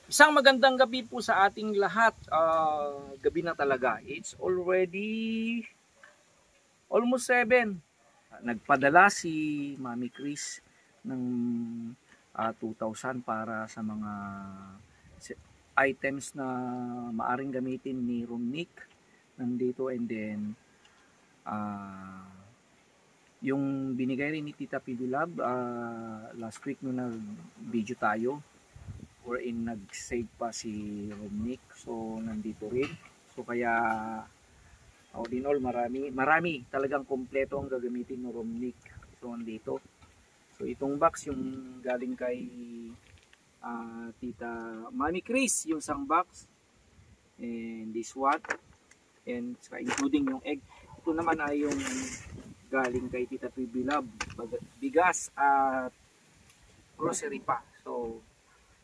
Isang magandang gabi po sa ating lahat. Gabi na talaga. It's already almost 7. Nagpadala si Mami Chris ng 2,000 para sa mga items na maaring gamitin ni Romnick nandito, and then yung binigay rin ni Tita Pidulab last week nung nag-video tayo, wherein nag-save pa si Romnick, so nandito rin. So kaya all in all, marami talagang kompleto ang gagamitin ng Romnick. So nandito. So itong box yung galing kay Tita Mami Chris, yung isang box, and this one, and including yung egg. Ito naman ay yung galing kay Tita Pibilab, bigas at grocery pa. So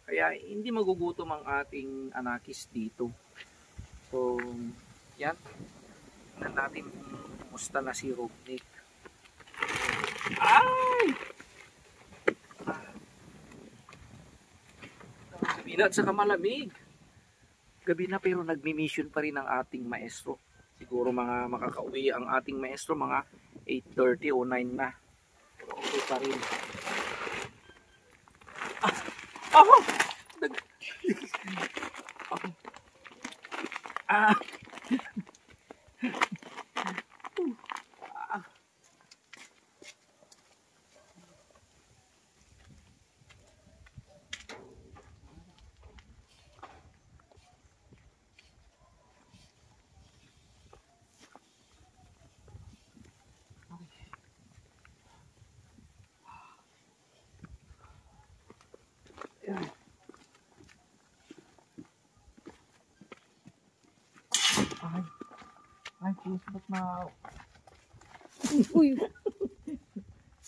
kaya hindi magugutom ang ating anakis dito. So yan, tingnan natin kung kumusta na si Romnick. Ay! Gabi na at saka malamig. Gabi na pero nagmi-mission pa rin ang ating maestro. Siguro mga makakauwi ang ating maestro mga 8:30 o 9 na. Pero okay pa rin. Ay, puso, ba't na... Uy.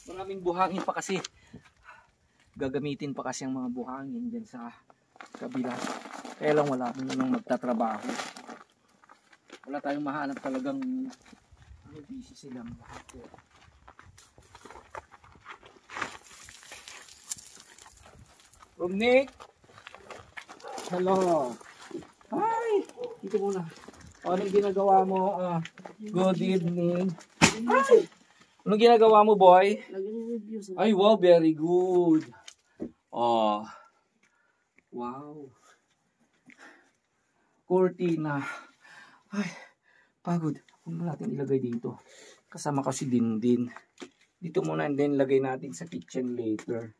Maraming buhangin pa kasi. Gagamitin pa kasi ang mga buhangin dyan sa kabila. Kaya lang wala nang magtatrabaho. Wala tayong mahanap talagang busy silang lahat. Romnick! Hello! Hi! Dito muna. Anong ginagawa mo? Good evening. Hi! Anong ginagawa mo, boy? Nag-review sir. Ay, wow, very good. Oh. Wow. Cortina. Ay, pagod. Huwag mo natin ilagay dito. Kasama kasi din. Dito muna, and then lagay natin sa kitchen later.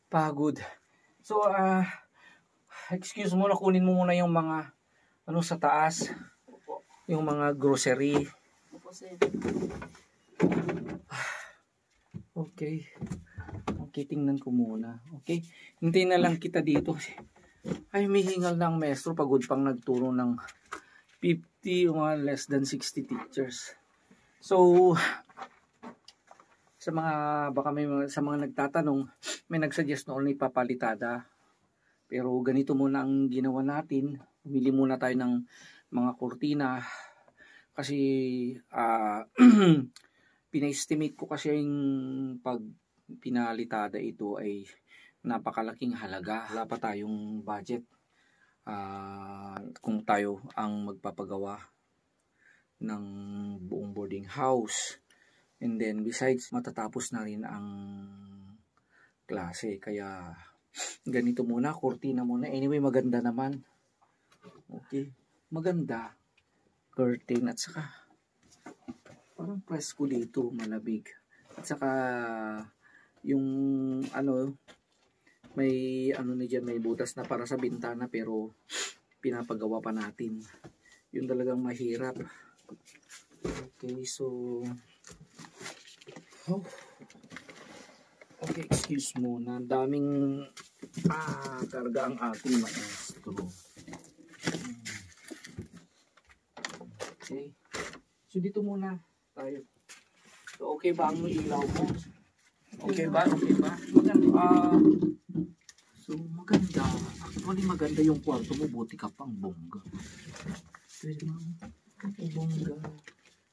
Pagod. So, excuse mo na, kunin mo muna yung mga ano sa taas. Opo. Yung mga grocery. Opo sir. Okay. Okay, tingnan ko muna. Okay. Hintayin na lang kita dito. Ay, may hingal ng maestro. Pagod pang nagturo ng 50 o less than 60 teachers. So, sa mga baka sa mga nagtatanong, may nagsuggest na only papalitada. Pero ganito muna ang ginawa natin. Bumili muna tayo ng mga kurtina kasi pina-estimate ko kasi yung pag pinalitada ito ay napakalaking halaga. Wala pa tayong budget kung tayo ang magpapagawa ng buong boarding house. And then besides, matatapos na rin ang klase. Kaya ganito muna, kurtina muna. Anyway, maganda naman. Okay, maganda. Curtain at saka parang presko dito, malamig. At saka yung ano, may ano na dyan, may butas na para sa bintana pero pinapagawa pa natin. Yun talagang mahirap. Okay, so okay, excuse mo na daming karga ang ating maestro. Okay. So dito muna tayo. So okay ba ang ilaw mo? Okay ba? Okay ba? Maganda. So maganda. Actually maganda yung kwarto mo. Buti ka pang bongga. Pwede mo. Bongga.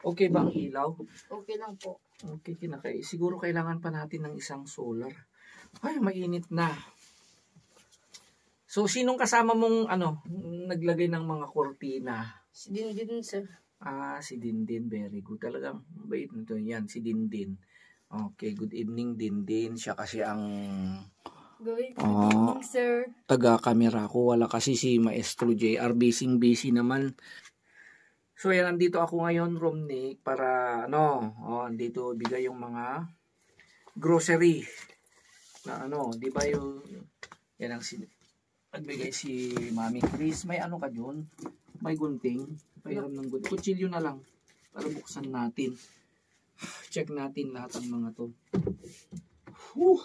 Okay ba ang ilaw? Okay lang po. Okay, siguro kailangan pa natin ng isang solar. Ay, mainit na. So, sinong kasama mong naglagay ng mga kortina? Si Dindin, sir. Si Dindin. Very good. Talagang bait nito. Yan, si Dindin. Okay, good evening, Dindin. Siya kasi ang Good evening, sir. taga-camera ko. Wala kasi si Maestro JR. Busy naman. So, yan, nandito ako ngayon, Romnick, para, andito bigay yung mga grocery na di ba yung, yan ang nagbigay si Mami Chris. May ano ka dun? May gunting. Pairam ng gunting. Kutsilyo na lang para buksan natin. Check natin lahat ng mga to. Whew.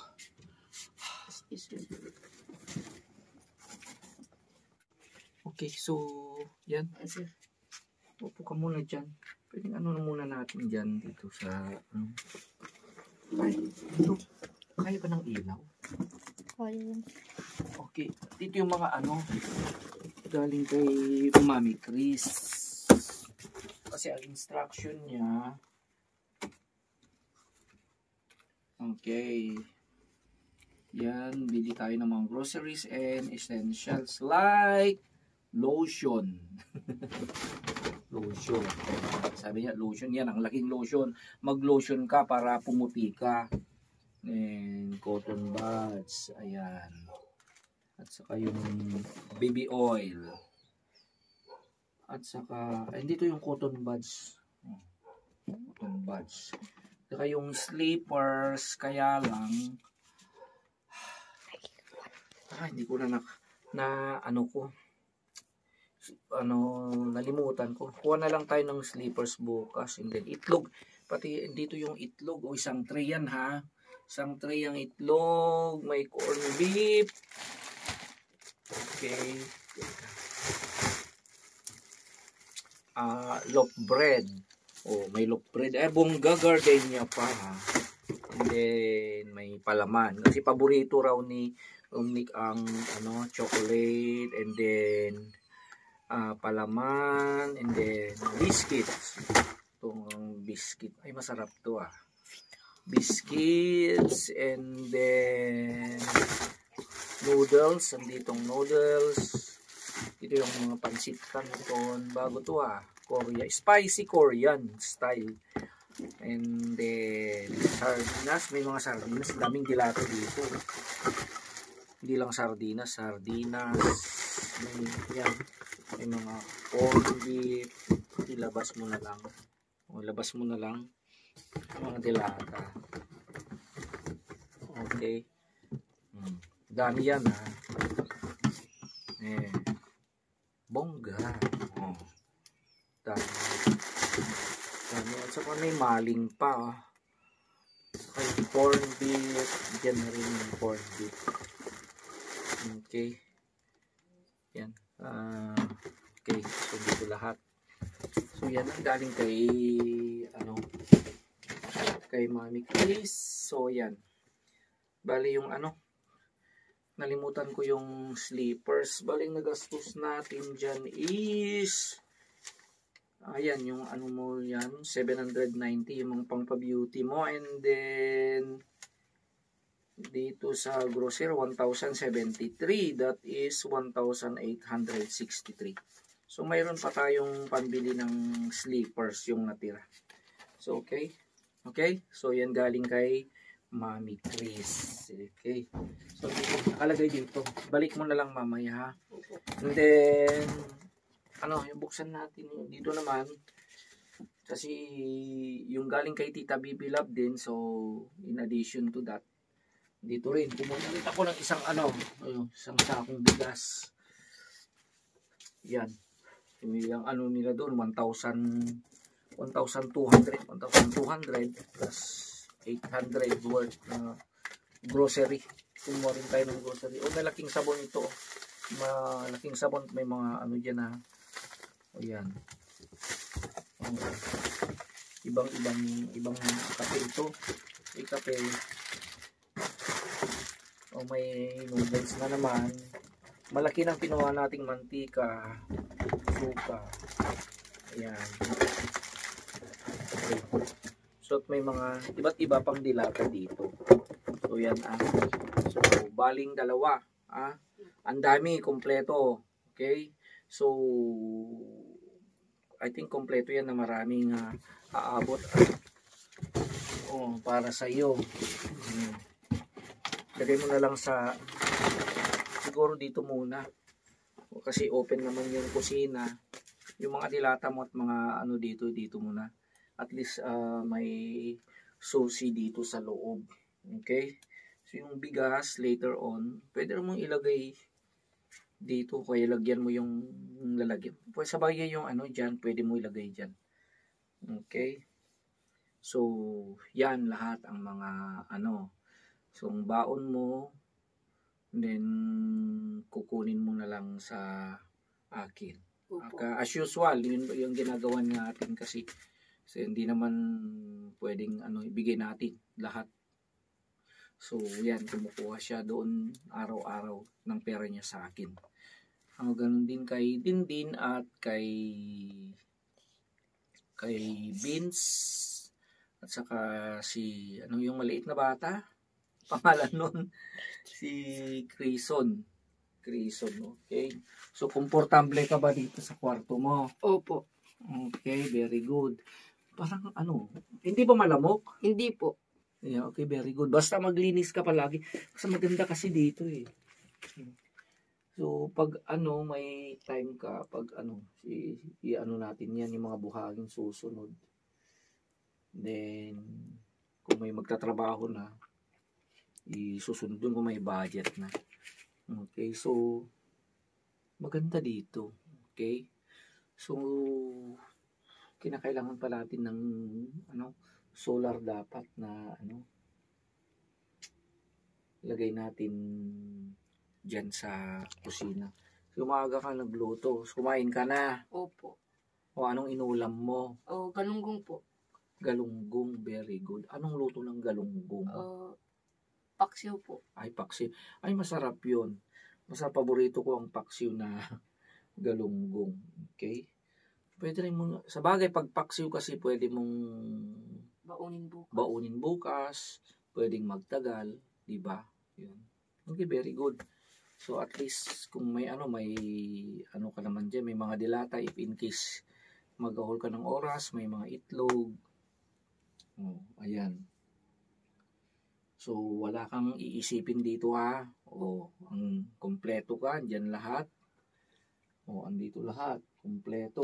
Okay, so, yan. Upo ka muna dyan. Pwedeng na muna natin dyan dito sa, Ay, ito. Kaya ba ng ilaw? Kaya. Okay, dito yung mga galing kay Mami Chris. Kasi ang instruction niya, okay, yan, bili tayo ng mga groceries and essentials like lotion. Lotion. Sabi niya, lotion yan, ang laking lotion. Mag-lotion ka para pumuti ka. And cotton buds, ayan. At saka yung baby oil. At saka, dito yung cotton buds. Cotton buds. At saka yung slippers, kaya lang, hindi ko nalimutan ko. Kuha na lang tayo ng slippers bukas. And then itlog. Pati dito yung itlog. O isang tray yan ha. Isang tray ang itlog. May corned beef. Okay. Loaf bread. May loaf bread. Bongga gardenia pa ha. And then may palaman. Kasi paborito raw ni Nick ang chocolate. And then palaman, and then biscuits. Itong biscuit. Ay, masarap to Biscuits, and then noodles. Anditong noodles. Ito yung mga pansit canton. Bago to Korea. Spicy Korean style. And then sardinas. May mga sardinas. Daming dilato dito. Hindi lang sardinas. May mga corned beef. Ilabas mo na lang. Mga dilata. Okay. Dami yan bongga. Dami. At saka may maling pa. Saka yung corned beef. Diyan na rin yung corned beef. Okay. Yan. Okay, so dito lahat. So yan ang galing kay Mami Chris. So yan. Bali yung nalimutan ko yung slippers. Bali nagastos natin dyan is ayan yung mo yan 790 yung pang-beauty mo, and then dito sa grocery 1,073, that is 1,863. So mayroon pa tayong panbili ng slippers yung natira. So okay, so yan galing kay Mami Chris. Okay, so nakalagay dito, balik mo na lang mamaya ha. And then yung buksan natin dito naman, kasi yung galing kay Tita Bibi Love din. So in addition to that, dito rin pumunta ako ng isang isang sakong bigas. Yan. Yung nila doon 1,200 plus 800 worth na grocery. Kumuha rin tayo ng grocery. Malaking sabon ito. Malaking sabon, may mga dyan yan. Ibang kape ito. May kape. May noodles na naman. Malaki ng kinuha nating mantika, suka. Ayan. Okay. So, at may mga iba't iba pang dilata dito. So, yan So, baling dalawa. Ang dami, kompleto. Okay? So, I think kompleto yan na maraming aabot. Para sa iyo. Lagay mo na lang siguro dito muna. Kasi open naman yung kusina. Yung mga dilata mo at mga dito muna. At least may susi dito sa loob. Okay? So yung bigas later on, pwede mong ilagay dito. Kaya lagyan mo yung lalagyan. Pwede sabay yung dyan, pwede mo ilagay dyan. Okay? So, yan lahat ang mga So, ang baon mo, then kukunin mo na lang sa akin. As usual, yun yung ginagawa natin kasi hindi naman pwedeng ibigay natin lahat. So, yan, kumukuha siya doon araw-araw ng pera niya sa akin. Ganun din kay Dindin at kay Vince at saka yung maliit na bata, pangalan nun, si Crison, okay? So, komportable ka ba dito sa kwarto mo? Opo. Okay, very good. Parang hindi ba malamok? Hindi po. Yeah, okay, very good. Basta maglinis ka palagi. Kasi maganda kasi dito eh. So, pag may time ka, pag natin yan, yung mga buhangin susunod. Then, kung may magtatrabaho na, isusunod kung may budget na. Okay, so, maganda dito. Okay? So, kinakailangan pa natin ng, solar dapat na, lagay natin dyan sa kusina. So, umaga ka nagluto. Kumain ka na. Opo. O anong inulam mo? Galunggong po. Galunggong, very good. Anong luto ng galunggong? Paksiw po. Ay, paksiw. Ay, masarap yun. Paborito ko ang paksiw na galunggong. Okay? Pwede rin mo, sa bagay, pag paksiw kasi pwede mong baunin bukas. Pwedeng magtagal. Diba? Yun. Okay, very good. So, at least, kung may ka naman dyan, may mga dilata, if in case mag-ahol ka ng oras, may mga itlog. Ayan. So, wala kang iisipin dito ang kompleto ka, dyan lahat. Andito lahat, kompleto.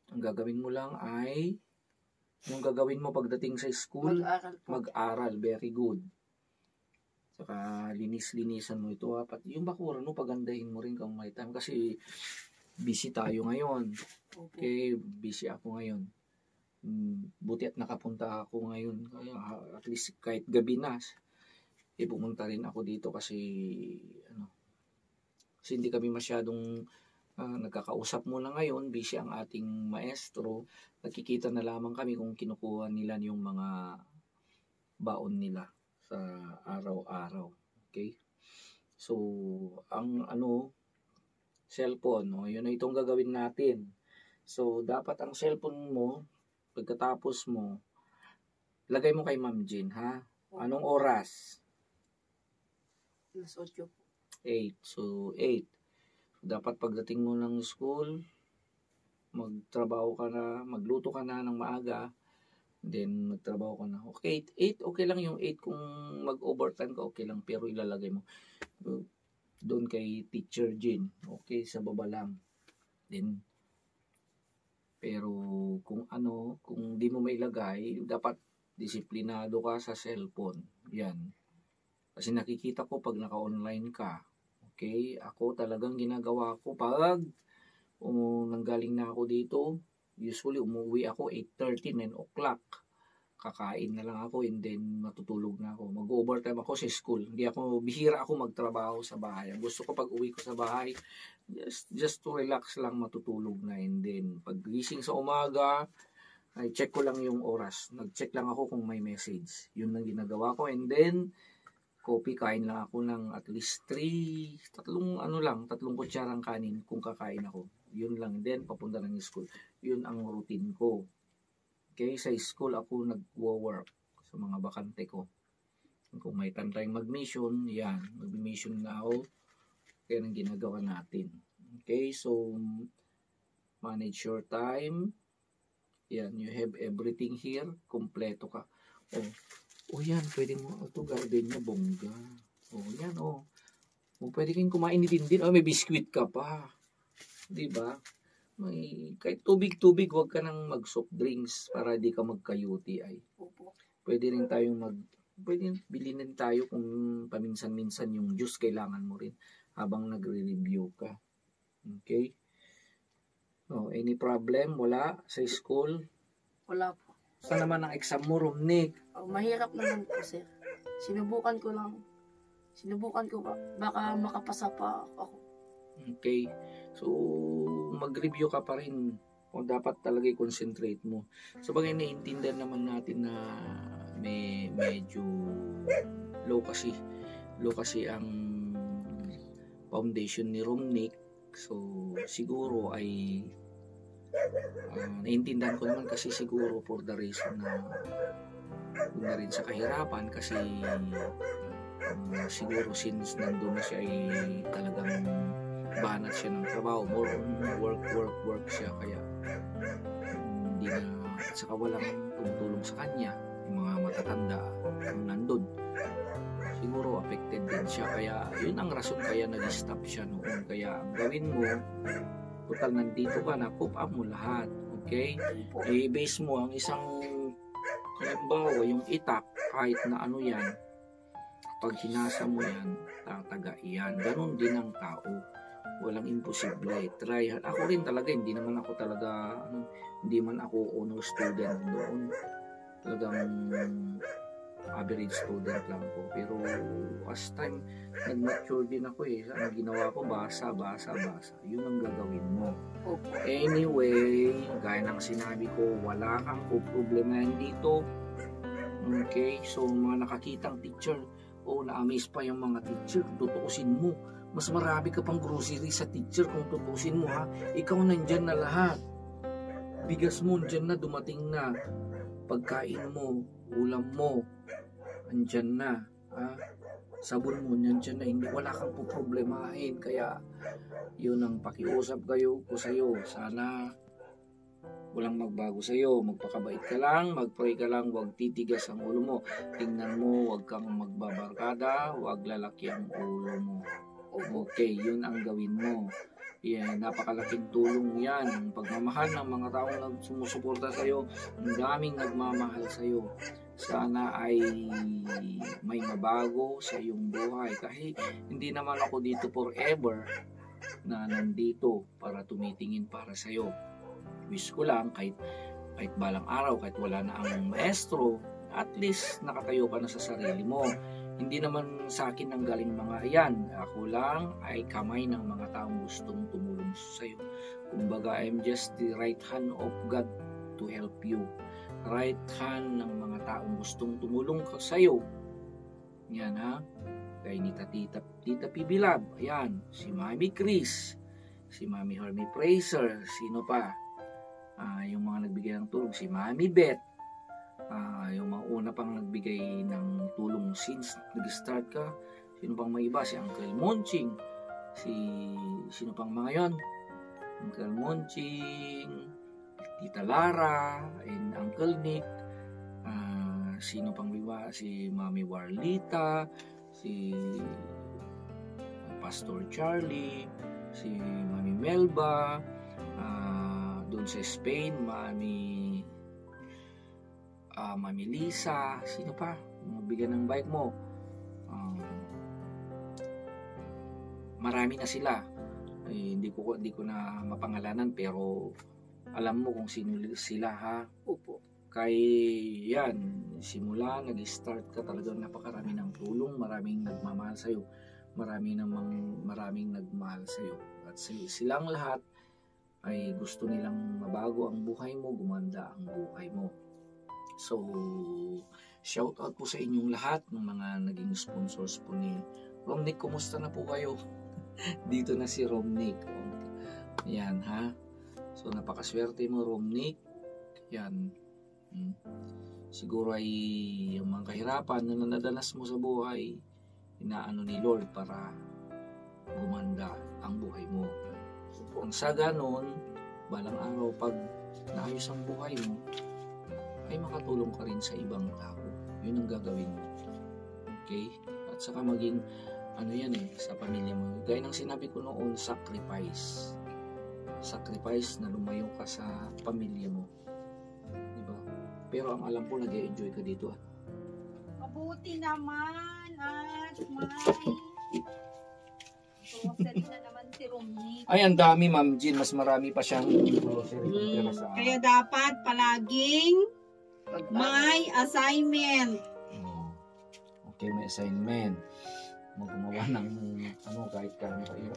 Ang gagawin mo lang ay, yung gagawin mo pagdating sa school, mag-aral, very good. Saka, linis-linisan mo ito Pati yung bakuran mo, pagandahin mo rin kung may time. Kasi, busy tayo ngayon. Okay, busy ako ngayon. Buti at nakapunta ako ngayon. Kaya at least kahit gabi na, pumunta rin ako dito kasi hindi kami masyadong nagkakausap muna ngayon. Busy ang ating maestro. Nakikita na lamang kami kung kinukuha nila yung mga baon nila sa araw-araw. Okay? So, ang cellphone, yun na itong gagawin natin. So, dapat ang cellphone mo, pagkatapos mo, lagay mo kay Ma'am Jean, ha? Anong oras? Alas 8 po. 8. So, 8. Dapat pagdating mo ng school, magtrabaho ka na, magluto ka na ng maaga, then magtrabaho ka na. Okay, 8, okay lang yung 8 kung mag-overtime ka, okay lang, pero ilalagay mo doon kay Teacher Jean. Okay, sa baba lang. Then, pero kung di mo mailagay, dapat disiplinado ka sa cellphone. Yan. Kasi nakikita ko pag naka-online ka. Okay? Ako talagang ginagawa ko pag nanggaling na ako dito, usually umuwi ako 8:30, 9 o'clock. Kakain na lang ako and then matutulog na ako. Mag-overtime ako sa school. Bihira ako magtrabaho sa bahay. Ang gusto ko pag uwi ko sa bahay, just to relax lang, matutulog na. And then, pag gising sa umaga, ay check ko lang yung oras. Nag-check lang ako kung may message. Yun ang ginagawa ko. And then, kain lang ako ng at least 3 kutsarang kanin kung kakain ako. Yun lang. Then, papunta ng school. Yun ang routine ko. Okay, sa school ako nagwo-work sa mga bakante ko. Kung may time tayong mag-mission, yan, mag-mission na ako. Kaya ang ginagawa natin. Okay, so manage your time. Yan, you have everything here. Kompleto ka. Oh, yan, pwede mo, ito garden niya, bongga. Oh, yan, oh. Pwede kayong kumain din. Oh, may biscuit ka pa. Diba? May, kahit tubig-tubig, huwag ka nang mag-soft drinks para di ka magka-UTI. Opo. Pwede rin tayong pwede bilhin din tayo kung paminsan-minsan yung juice kailangan mo rin habang nagre-review ka. Okay? Oh, any problem? Wala sa school? Wala po. Saan naman ang exam mo, Romnick? Mahirap naman po, sir. Sinubukan ko ba, baka makapasa pa ako. Okay. So, mag-review ka pa rin kung dapat talaga i-concentrate mo. So, bagay naiintindihan naman natin na medyo low kasi ang foundation ni Romnick. So, siguro ay naiintindihan ko naman kasi siguro for the reason na rin sa kahirapan kasi siguro since nandun na siya ay talagang banat siya ng trabaho, more on work siya, kaya hindi na, at saka walang tumutulong sa kanya, yung mga matatanda kung nandun, siguro affected din siya, kaya yun ang rason kaya nag-stop siya noon. Kaya ang gawin mo, total nandito ka na, cope up mo lahat, okay? I-base mo ang isang, halimbawa yung itak, kahit na ano yan, pag hinasa mo yan, tataga yan. Ganon din ang tao. Walang imposible. Try. Ako rin talaga, hindi man ako honor student doon. Talagang average student lang ako. Pero as time, nag-mature din ako eh. Ang ginawa ko, basa. Yun ang gagawin mo. Anyway, gaya ng sinabi ko, wala kang problemahin dito. Okay? So, mga nakakitang teacher, na-amaze pa yung mga teacher, tutuusin mo. Mas marami ka pang grocery sa teacher kung tutuusin mo, ha. Ikaw nandyan na lahat. Bigas mo, nandyan na, dumating na. Pagkain mo, ulam mo, nandyan na. Ha? Sabon mo, nandyan na. Hindi, wala kang poproblemahin. Kaya, yun ang pakiusap ko sa'yo. Sana walang magbago sa'yo. Magpakabait ka lang, magpray ka lang, huwag titigas ang ulo mo. Tingnan mo, huwag kang magbabarkada, huwag lalaki ang ulo mo. Okay, yun ang gawin mo. Yan, napakalaking tulong yan. Ang pagmamahal ng mga taong sumusuporta sa'yo, ang daming nagmamahal sa'yo. Sana ay may mabago sa iyong buhay. Kahit hindi naman ako dito forever na nandito para tumitingin para sa'yo. Wish ko lang kahit balang araw, kahit wala na ang maestro, at least nakatayo ka na sa sarili mo. Hindi naman sa akin ang galing mga yan. Ako lang ay kamay ng mga taong gustong tumulong sa iyo. Kumbaga, I'm just the right hand of God to help you. Right hand ng mga taong gustong tumulong sa iyo. Yan, ha. Kay ni Tita Pibilab. Ayan, si Mami Chris, si Mami Hermie Fraser, sino pa? Yung mga nagbigay ng tulong, si Mami Beth, yung mga una pang nagbigay ng tulong since nag-start ka. Sino pang may iba? Si Uncle Monching, sino pang mga yon? Uncle Monching, Tita Lara, and Uncle Nick. Sino pang iba? Si Mami Warlita, si Pastor Charlie, si Mami Melba, doon sa Spain, Mami Lisa, sino pa? Mabigyan ng bike mo. Marami na sila. Hindi ko na mapangalanan, pero alam mo kung sino sila, ha? Opo. Kay yan, simula nag-start ka, talagang napakarami ng tulong, maraming nagmamahal sa'yo, maraming nagmahal sa'yo. At silang lahat ay gusto nilang mabago ang buhay mo, gumanda ang buhay mo. So, shout out po sa inyong lahat ng mga naging sponsors po ni Romnick. Kumusta na po kayo? Dito na si Romnick. Yan, ha? So, napakaswerte mo, Romnick. Yan. Hmm. Siguro ay yung mga kahirapan na nadadanas mo sa buhay, inaano ni Lord para gumanda ang buhay mo. Ang sa ganon, balang araw pag naayos ang buhay mo, ay makatulong ka rin sa ibang tao. Yun ang gagawin mo. Okay? At saka maging, yan sa pamilya mo. Gaya ng sinabi ko noon, sacrifice. Sacrifice na lumayo ka sa pamilya mo. Diba? Pero ang alam ko, nag-enjoy ka dito. Mabuti naman at grocery na naman si Romney. Ay, ang dami, Ma'am Jean. Mas marami pa siyang grocery kumpara sa Kaya dapat palaging may assignment. Okay, may assignment. Gumawa ng kahit kano kayo.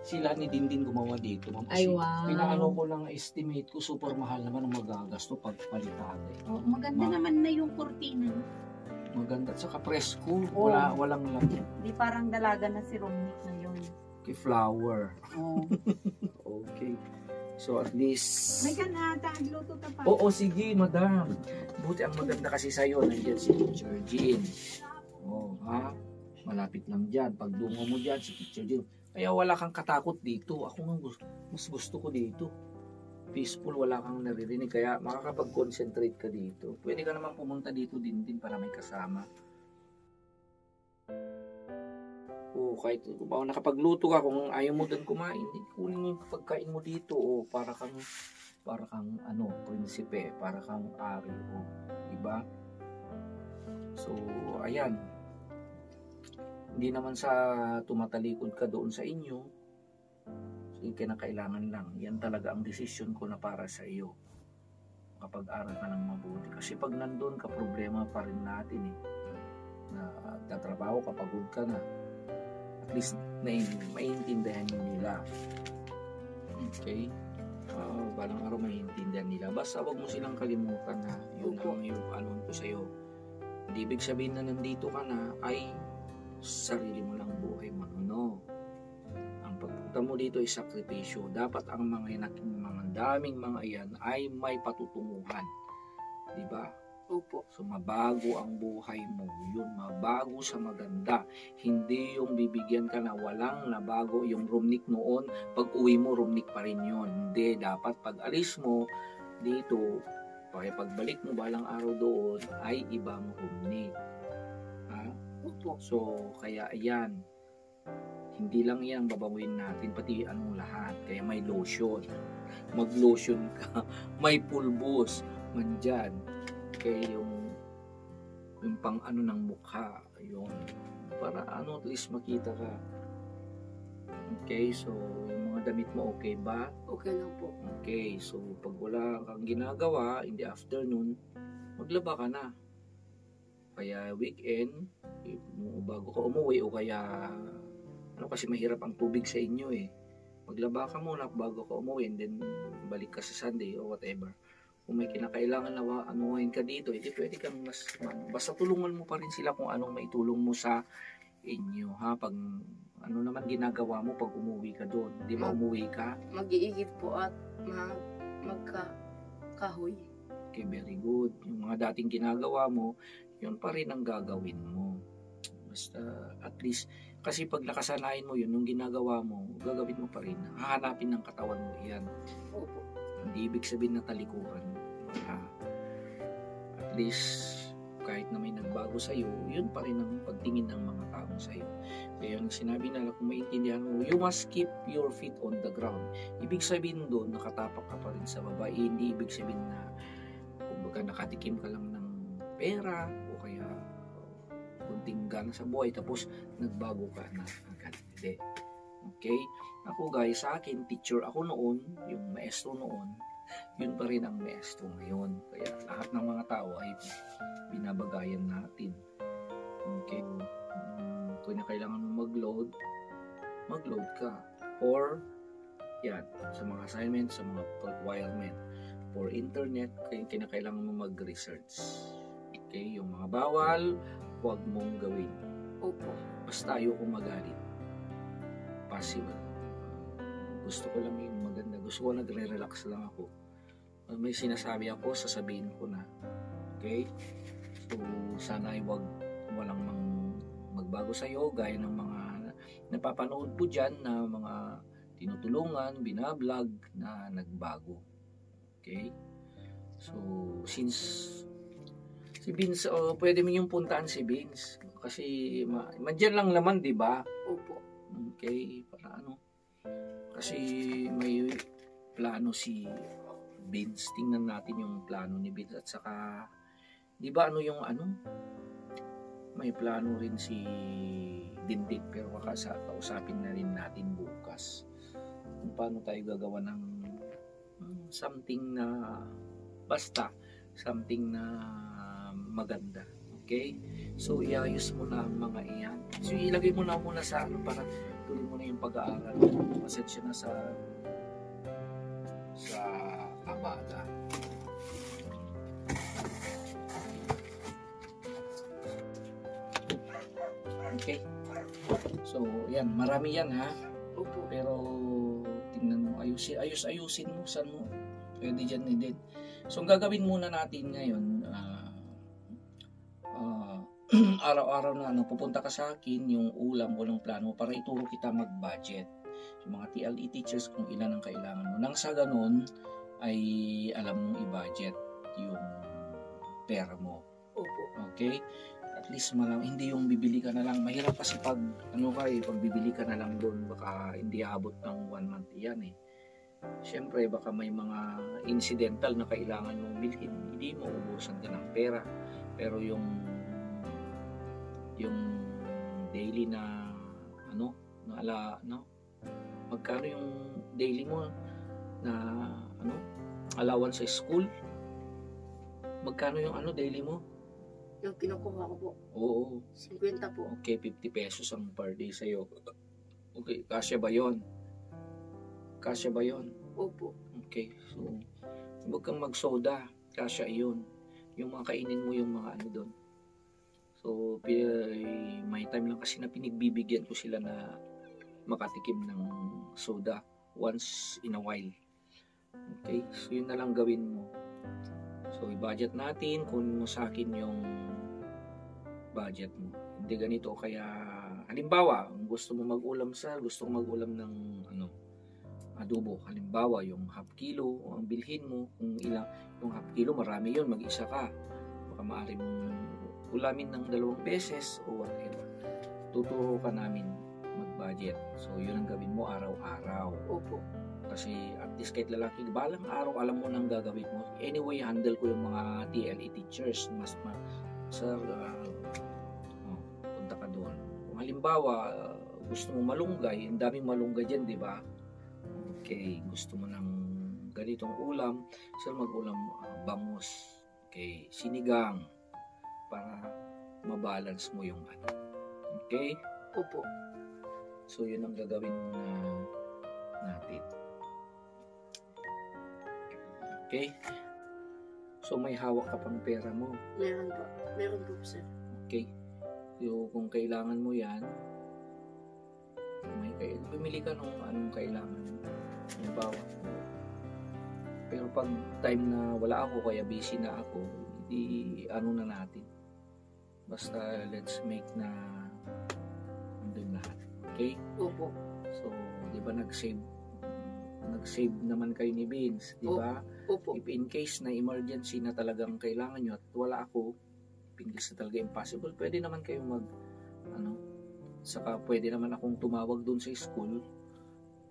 Sila ni Dindin gumawa dito. Ay, wow. Pinaano ko lang estimate ko, super mahal naman ang magagasto pag palitade. Oh, maganda naman na yung kurtina. Maganda. Saka presko. Walang laman. Di parang dalaga na si Romney ngayon. Okay, flower. Oh. Okay. So at least... May kanata, agluto ka pa. Oo, sige, madam. Buti ang maganda kasi sa'yo. Nandiyan si Teacher Jean. Malapit lang dyan. Pag dungo mo dyan, si Teacher Jean. Kaya wala kang katakot dito. Ako nga mas gusto ko dito. Peaceful, wala kang naririnig. Kaya makakapag-concentrate ka dito. Pwede ka naman pumunta dito din para may kasama. Kahit nakapagluto ka, kung ayaw mo doon kumain, kunin mo yung pagkain mo dito. Para kang prinsipe, para kang ari. Diba? So, ayan. Hindi naman sa tumatalikod ka doon sa inyo. So, yung kinakailangan lang. Yan talaga ang desisyon ko na para sa iyo. Kapag-aral ka ng mabuti. Kasi pag nandun ka, problema pa rin natin na tatrabaho ka, pagod ka na. At least, maiintindihan nila. Okay? Balang araw maiintindihan nila. Basta wag mo silang kalimutan na yun ang yung anon ko sa'yo. Hindi ibig sabihin na nandito ka na ay sarili mo lang buhay mo. No. Ang pagpunta mo dito ay sakripisyo. Dapat ang mga daming mga iyan ay may patutunguhan. Diba? Opo. So mabago ang buhay mo. Yun, mabago sa maganda. Hindi yung bibigyan ka na walang nabago yung Romnick noon. Pag uwi mo, Romnick pa rin yun. Hindi, dapat pag alis mo dito, pagbalik mo balang araw doon, ay iba mo Romnick. So, kaya ayan, hindi lang yan babaguhin natin, pati lahat. Kaya may lotion, mag-lotion ka, may pulbos, mandyan. Kaya yung pang ng mukha, yun, para at least makita ka. Okay, so, yung mga damit mo, okay ba? Okay lang po. Okay, so, pag wala kang ginagawa, in the afternoon, maglaba ka na. Kaya weekend, bago ka umuwi o kaya kasi mahirap ang tubig sa inyo maglaba ka muna bago ka umuwi and then balik ka sa Sunday o whatever. Kung may kinakailangan na anuhin ka dito, hindi pwede kang basta tulungan mo pa rin sila kung anong maitulong mo sa inyo pag naman ginagawa mo pag umuwi ka doon. Di ba umuwi ka? Mag-iigib po at magkakahoy. Okay, very good. Yung mga dating ginagawa mo, yun pa rin ang gagawin mo. Basta at least, kasi pag nakasanayin mo yun, yung ginagawa mo, gagawin mo pa rin. Hahanapin ng katawan mo yan. Opo. Hindi ibig sabihin na talikuran. At least, kahit na may nagbago sa'yo, yun pa rin ang pagtingin ng mga tao sa'yo. Kaya yung sinabi nila, kung maintindihan mo, you must keep your feet on the ground. Ibig sabihin doon, nakatapak ka pa rin sa baba. Hindi ibig sabihin na, kumbaga nakatikim ka lang ng pera, o kaya kunting gana sa buhay, tapos nagbago ka na agad. Hindi. Okay? Ako guys, sa akin, teacher ako noon, yung maestro noon, yun pa rin ang maestro ngayon. Kaya lahat ng mga tao ay binabagayan natin. Okay? Kung na kailangan mo mag-load ka. Or, yan, sa mga assignment, sa mga requirement. For internet, kinakailangan mo mag-research. Okay? Yung mga bawal, huwag mong gawin. Opo. Basta ayoko magalit. Possible. Gusto ko lang yung maganda. Gusto ko nagre-relax lang ako. may sinasabi ako, sasabihin ko na. Okay? So, sana ay walang magbago sa'yo, gaya ng mga napapanood po dyan na mga tinutulungan, binablog na nagbago. Okay? So, since si Vince, pwede mo yung puntaan si Vince. Kasi, mandyan lang naman, di ba? Opo. Okay, para ano. Kasi may plano si Vince. Tingnan natin yung plano ni Vince. At saka, di ba ano yung ano? May plano rin si Dindin. Pero kausapin na rin natin bukas. Kung paano tayo gagawa ng something na basta. Something na maganda. Okay? So, iayos mo na ang mga iyan. So, ilagay mo na muna sa ano para tuloy mo na yung pag-aaral. Pasensya na sa abala. Okay. So, yan. Marami yan, ha? Opo. Pero, tingnan mo. Ayusin mo. Saan mo? Pwede dyan din. So, ang gagawin muna natin ngayon, araw-araw na pupunta ka sa akin yung ulam ko ng plano para ituro kita mag-budget. Yung mga TLE teachers kung ilan ang kailangan mo. Nang sa ganun ay alam mong i-budget yung pera mo. Opo. Okay? At least hindi yung bibili ka na lang. Mahirap kasi pag bibili ka na lang doon, baka hindi abot ng 1 month yan eh. Siyempre, baka may mga incidental na kailangan mong bilhin. Hindi mo ubusan ka ng pera. Pero yung daily na magkano yung daily mo na allowance sa school? Magkano yung daily mo? Yung kinukuha ko po. Oo. 50 po. Okay, 50 pesos ang per day sa'yo. Okay, kasya ba yon? Kasya ba yon? Opo. Okay, so huwag kang mag-soda. Kasya yun. Yung mga kainin mo yung mga doon. So, may time lang kasi na pinigbibigyan ko sila na makatikim ng soda once in a while. Okay? So, yun na lang gawin mo. So, i-budget natin. Kunin mo sa akin yung budget mo. Hindi ganito. Kaya, halimbawa, gusto mo mag-ulam ng adobo. Halimbawa, yung half kilo, ang bilhin mo. Kung ilang, yung half kilo, marami yun. Mag-isa ka. Baka maaari mong ulamin ng 2 beses o whatever. Tuturo ka namin mag-budget. So, yun ang gawin mo araw-araw. Opo. Kasi at least kahit lalaki, balang araw alam mo nang gagawin mo. Anyway, handle ko yung mga TLE teachers. Sir, punta ka doon. Kung halimbawa, gusto mo malunggay, ang daming malunggay dyan, di ba? Okay, gusto mo ng ganitong ulam, sir, mag-ulam bangus. Okay, sinigang. Para mabalance mo yung Okay? Opo. So, yun ang gagawin natin. Okay? So, may hawak ka pang pera mo. Meron po. Meron po, sir. Okay? So, kung kailangan mo yan, pumili ka ng anong kailangan. Halimbawa. Pero pag time na wala ako, kaya busy na ako, na natin. Basta let's make na andun lahat. Okay? Opo. So, di ba nag-save naman kayo ni Vince, di ba? Opo. If in case na emergency na talagang kailangan nyo at wala ako, pingis na talaga impossible, pwede naman kayo saka pwede naman akong tumawag dun sa school,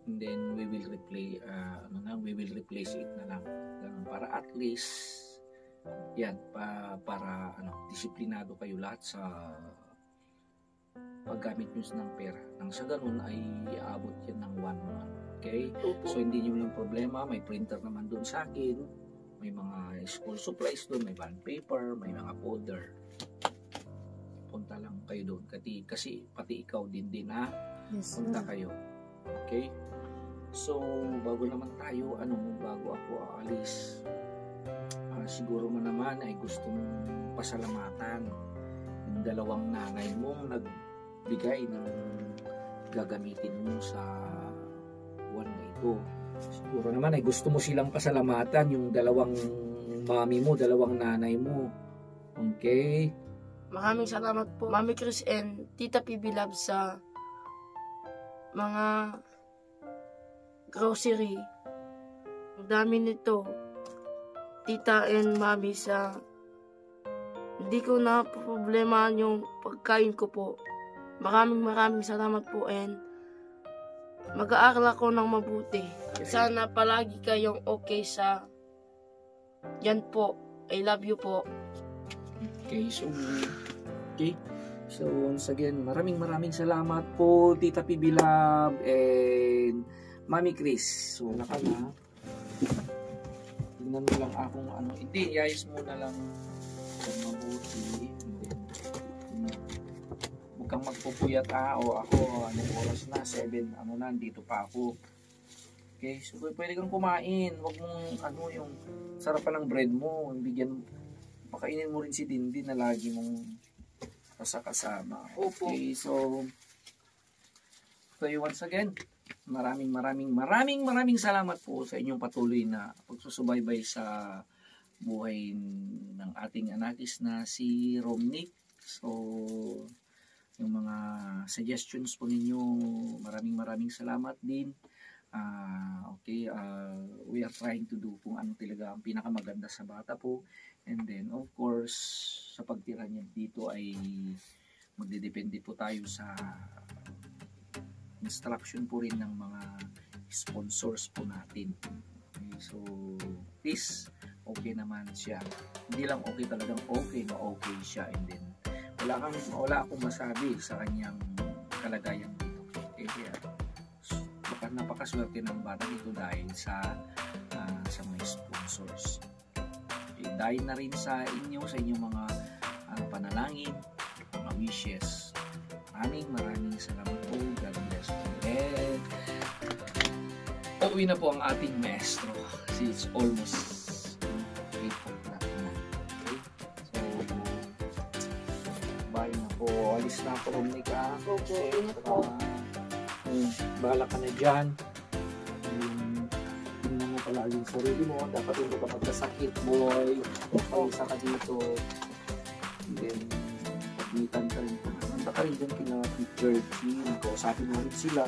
and then we will replace it na lang. Ganun, para at least yan, para disiplinado kayo lahat sa paggamit nyo ng pera. Nang sa ganun ay aabot yan ng 1 month. Okay? Opo. So, hindi nyo lang problema. May printer naman doon sa akin. May mga school supplies doon. May bond paper. May mga folder. Punta lang kayo doon. Kasi pati ikaw din ha. Yes, Punta kayo. Okay? So, bago naman tayo, bago ako aalis, siguro mo naman ay gusto mong pasalamatan yung 2 nanay mong nagbigay ng gagamitin mo sa buwan na ito. Siguro naman ay gusto mo silang pasalamatan, yung dalawang mami mo, dalawang nanay mo. Okay? Maraming salamat po, Mami Chris and Tita PB Love sa mga grocery. Ang dami nito. Tita and Mami sa hindi ko na problema yung pagkain ko po. Maraming salamat po and mag-aaral ako ng mabuti. Sana palagi kayong okay sa yan po. I love you po. Okay, so once again, maraming salamat po Tita PB Love and Mami Chris. So, wala ka na. Tingnan mo lang akong ano. Hindi, iayos mo na lang kung mabuti. Huwag kang magpupuyat o ako, anong oras na? 7, dito pa ako. Okay, so pwede kang kumain. Huwag mong, yung sarapan ng bread mo. Bigyan, pakainin mo rin si Dindi na lagi mong kasama. Okay, so once again, maraming salamat po sa inyong patuloy na pagsusubaybay sa buhay ng ating anakis na si Romnick. So, yung mga suggestions po ninyo, maraming salamat din. We are trying to do kung ano talaga ang pinakamaganda sa bata po. And then, of course, sa pagtira niya dito ay magdedepende po tayo sa instruction po rin ng mga sponsors po natin. Okay, so, this, okay naman siya. Hindi lang okay, talagang okay na okay siya. And then, wala akong masabi sa kanyang kalagayan dito. Okay, kaya, napakaswerte ng bata dito dahil sa mga sponsors. Okay, dahil na rin sa inyong mga panalangin, mga wishes. Maraming salamat po. God bless po. And uuwi na po ang ating maestro kasi it's almost 8 o'clock na. Okay? So, bye na po. Alis na po, Romnick. Opo, ingat po. Bahala ka na dyan. Tingnan mo palagi yung sarili mo. Dapat hindi ka magkasakit, boy. Isa ka dito. And then, pagmitan ka rin. Nanda ka rin dyan kina Georgie. Kausapin mo rin sila.